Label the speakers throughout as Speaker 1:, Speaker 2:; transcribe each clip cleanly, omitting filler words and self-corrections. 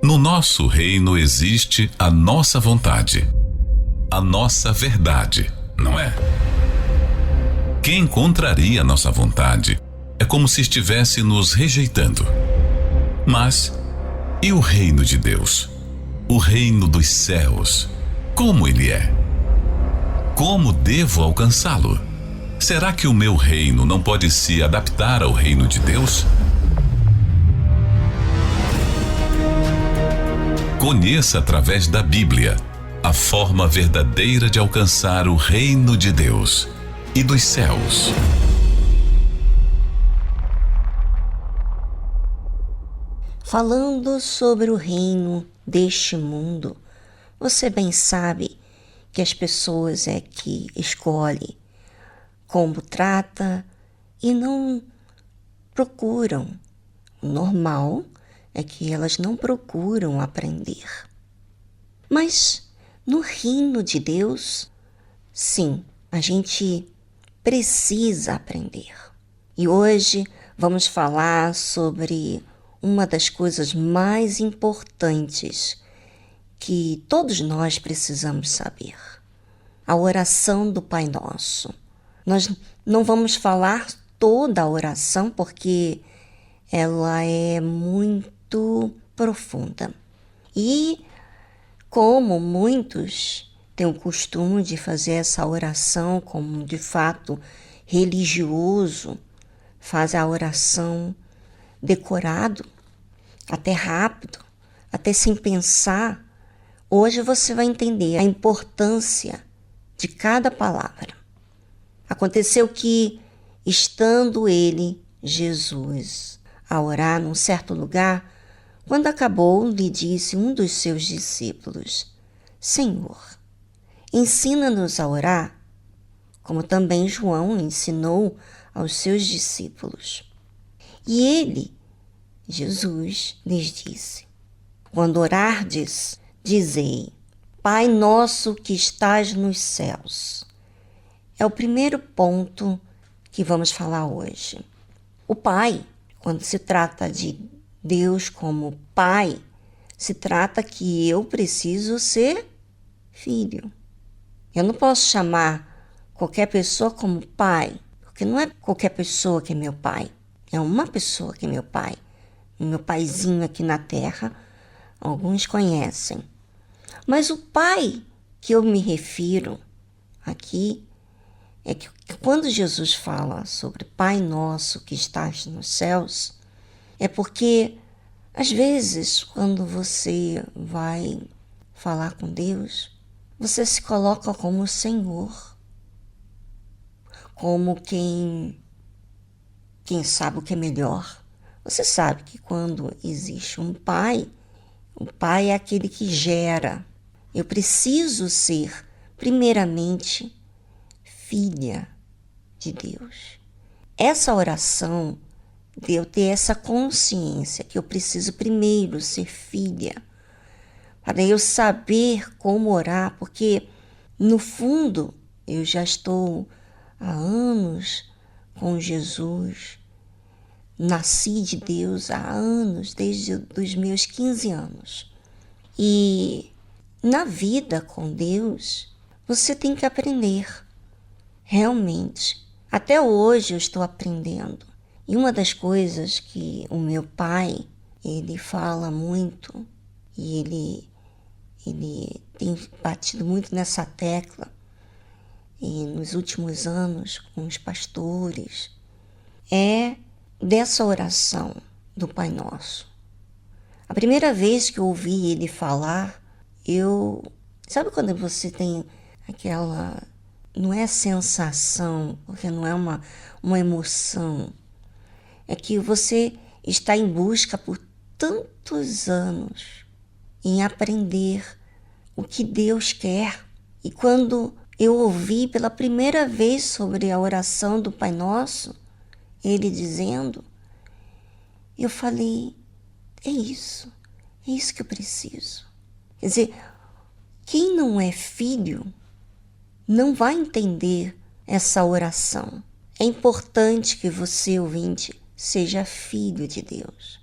Speaker 1: No nosso reino existe a nossa vontade, a nossa verdade, não é? Quem contraria a nossa vontade é como se estivesse nos rejeitando. Mas, e o reino de Deus? O reino dos céus, como ele é? Como devo alcançá-lo? Será que o meu reino não pode se adaptar ao reino de Deus? Conheça através da Bíblia a forma verdadeira de alcançar o reino de Deus e dos céus.
Speaker 2: Falando sobre o reino deste mundo, você bem sabe que as pessoas é que escolhem como trata e não procuram. O normal é que elas não procuram aprender. Mas no reino de Deus, sim, a gente precisa aprender. E hoje vamos falar sobre uma das coisas mais importantes que todos nós precisamos saber: a oração do Pai Nosso. Nós não vamos falar toda a oração porque ela é muito profunda. E como muitos têm o costume de fazer essa oração como de fato religioso, faz a oração decorado, até rápido, até sem pensar, hoje você vai entender a importância de cada palavra. Aconteceu que, estando ele, Jesus, a orar num certo lugar, quando acabou, lhe disse um dos seus discípulos: Senhor, ensina-nos a orar, como também João ensinou aos seus discípulos. E ele, Jesus, lhes disse: Quando orardes, dizei: Pai nosso que estás nos céus. É o primeiro ponto que vamos falar hoje. O Pai, quando se trata de Deus como Pai, se trata que eu preciso ser filho. Eu não posso chamar qualquer pessoa como pai, porque não é qualquer pessoa que é meu pai. É uma pessoa que é meu pai. Meu paizinho aqui na terra, alguns conhecem. Mas o pai que eu me refiro aqui é que quando Jesus fala sobre Pai Nosso que estás nos céus, é porque, às vezes, quando você vai falar com Deus, você se coloca como Senhor, como quem sabe o que é melhor. Você sabe que quando existe um pai, o pai é aquele que gera. Eu preciso ser, primeiramente, filha de Deus. Essa oração de eu ter essa consciência que eu preciso primeiro ser filha, para eu saber como orar, porque no fundo eu já estou há anos com Jesus, nasci de Deus há anos, desde os meus 15 anos. E na vida com Deus, você tem que aprender, realmente. Até hoje eu estou aprendendo. E uma das coisas que o meu pai, ele fala muito, e ele tem batido muito nessa tecla, e nos últimos anos com os pastores, é dessa oração do Pai Nosso. A primeira vez que eu ouvi ele falar, sabe quando você tem aquela, não é sensação, porque não é uma emoção, é que você está em busca por tantos anos em aprender o que Deus quer. E quando eu ouvi pela primeira vez sobre a oração do Pai Nosso, ele dizendo, eu falei, é isso que eu preciso. Quer dizer, quem não é filho não vai entender essa oração. É importante que você, ouvinte, seja filho de Deus.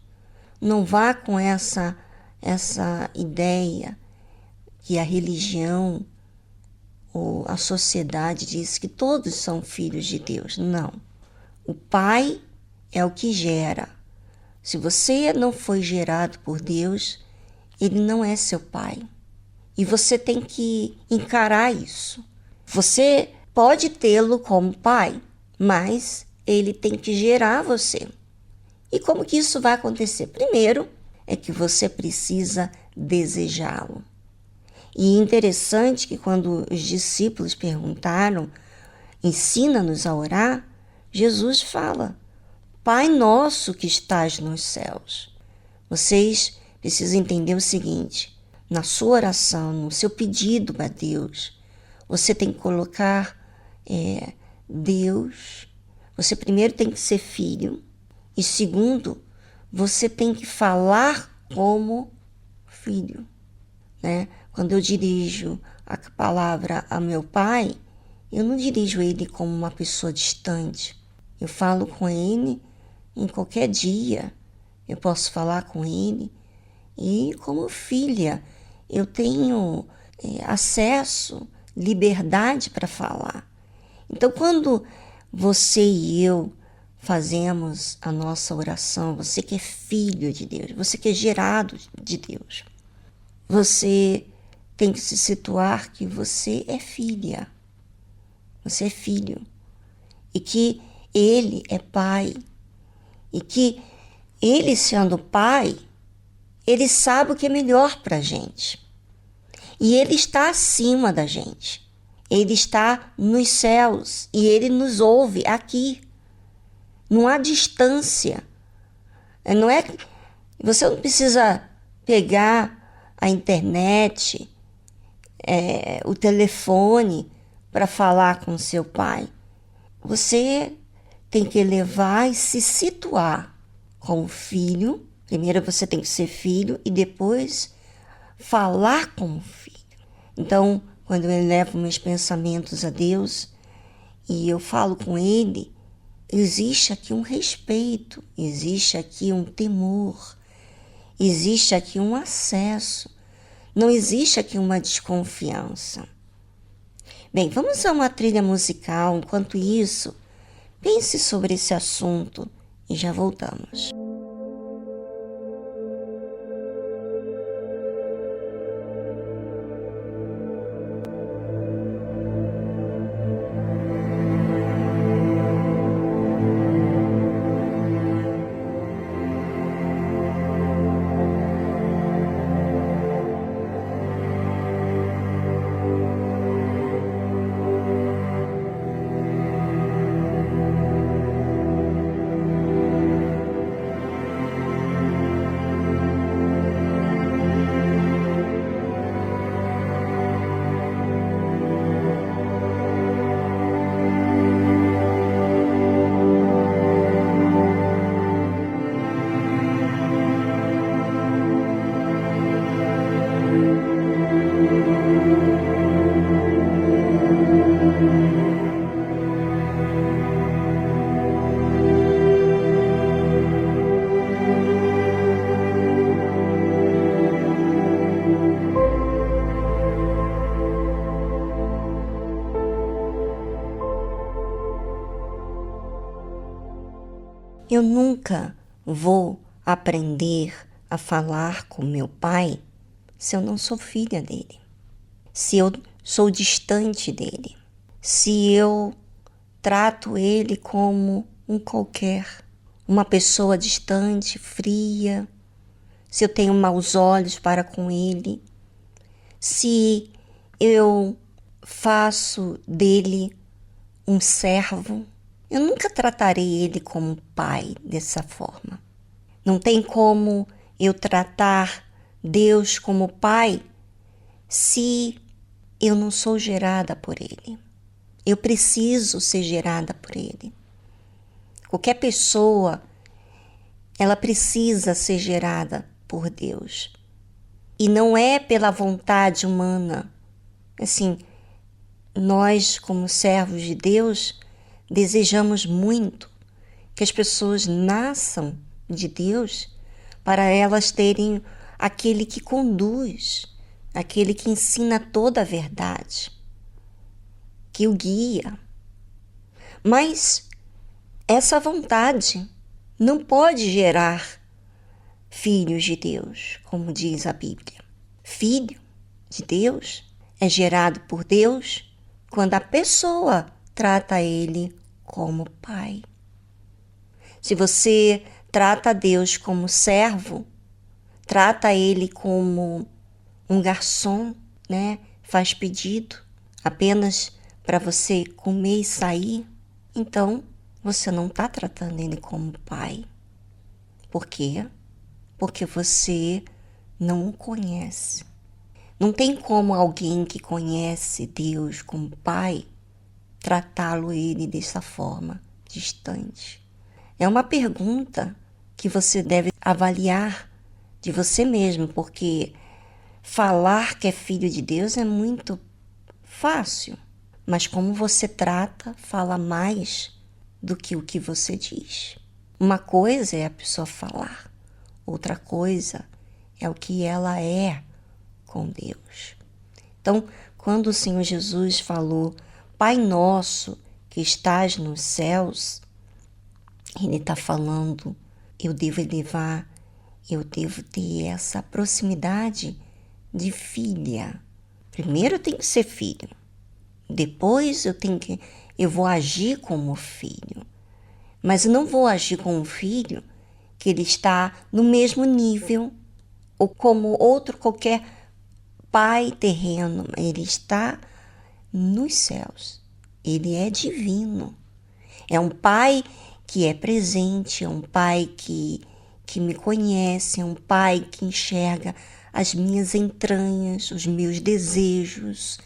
Speaker 2: Não vá com essa essa ideia que a religião ou a sociedade diz que todos são filhos de Deus. Não. O Pai é o que gera. Se você não foi gerado por Deus, Ele não é seu Pai. E você tem que encarar isso. Você pode tê-lo como pai, mas ele tem que gerar você. E como que isso vai acontecer? Primeiro, é que você precisa desejá-lo. E é interessante que quando os discípulos perguntaram, ensina-nos a orar, Jesus fala, Pai nosso que estás nos céus. Vocês precisam entender o seguinte, na sua oração, no seu pedido a Deus, você tem que colocar Deus. Você primeiro tem que ser filho. E segundo, você tem que falar como filho. Né? Quando eu dirijo a palavra a meu pai, eu não dirijo ele como uma pessoa distante. Eu falo com ele em qualquer dia. Eu posso falar com ele. E como filha, eu tenho acesso, liberdade para falar. Então, quando você e eu fazemos a nossa oração, você que é filho de Deus, você que é gerado de Deus, você tem que se situar que você é filha, você é filho, e que Ele é pai, e que Ele sendo pai, Ele sabe o que é melhor para a gente. E Ele está acima da gente. Ele está nos céus e Ele nos ouve aqui. Não há distância. Não é, você não precisa pegar a internet, o telefone para falar com seu pai. Você tem que levar e se situar como filho. Primeiro você tem que ser filho e depois falar como filho. Então, quando eu elevo meus pensamentos a Deus e eu falo com Ele, existe aqui um respeito, existe aqui um temor, existe aqui um acesso, não existe aqui uma desconfiança. Bem, vamos a uma trilha musical. Enquanto isso, pense sobre esse assunto e já voltamos. Eu nunca vou aprender a falar com meu pai se eu não sou filha dele, se eu sou distante dele, se eu trato ele como um qualquer, uma pessoa distante, fria, se eu tenho maus olhos para com ele, se eu faço dele um servo. Eu nunca tratarei ele como pai dessa forma. Não tem como eu tratar Deus como pai se eu não sou gerada por ele. Eu preciso ser gerada por ele. Qualquer pessoa, ela precisa ser gerada por Deus. E não é pela vontade humana. Assim, nós, como servos de Deus, desejamos muito que as pessoas nasçam de Deus para elas terem aquele que conduz, aquele que ensina toda a verdade, que o guia. Mas essa vontade não pode gerar filhos de Deus, como diz a Bíblia. Filho de Deus é gerado por Deus quando a pessoa trata ele como pai. Se você trata Deus como servo, trata ele como um garçom, né? Faz pedido apenas para você comer e sair, então você não está tratando ele como pai. Por quê? Porque você não o conhece. Não tem como alguém que conhece Deus como pai tratá-lo ele dessa forma distante. É uma pergunta que você deve avaliar de você mesmo, porque falar que é filho de Deus é muito fácil, mas como você trata fala mais do que o que você diz. Uma coisa é a pessoa falar, outra coisa é o que ela é com Deus. Então, quando o Senhor Jesus falou, Pai nosso que estás nos céus, Ele está falando, eu devo ter essa proximidade de filha. Primeiro eu tenho que ser filho, depois eu vou agir como filho. Mas eu não vou agir como filho que ele está no mesmo nível ou como outro qualquer pai terreno. Ele está nos céus. Ele é divino. É um pai que é presente, é um pai que me conhece, é um pai que enxerga as minhas entranhas, os meus desejos.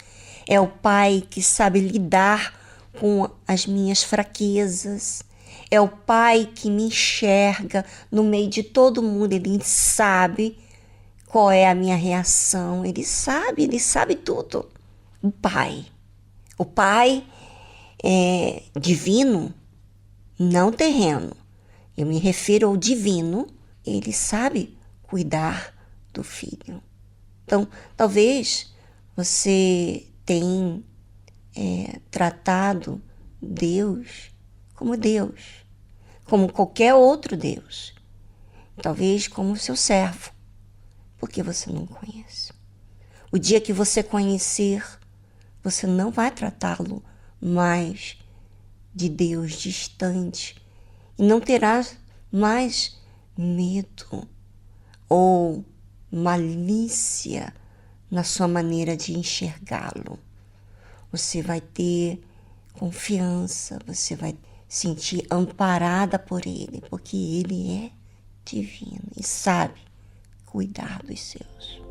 Speaker 2: É o pai que sabe lidar com as minhas fraquezas. É o pai que me enxerga no meio de todo mundo. Ele sabe qual é a minha reação. Ele sabe tudo. O pai é divino, não terreno. Eu me refiro ao divino. Ele sabe cuidar do filho. Então, talvez você tenha tratado Deus, como qualquer outro Deus. Talvez como seu servo, porque você não conhece. O dia que você conhecer, você não vai tratá-lo mais de Deus distante e não terá mais medo ou malícia na sua maneira de enxergá-lo. Você vai ter confiança, você vai sentir amparada por ele, porque ele é divino e sabe cuidar dos seus.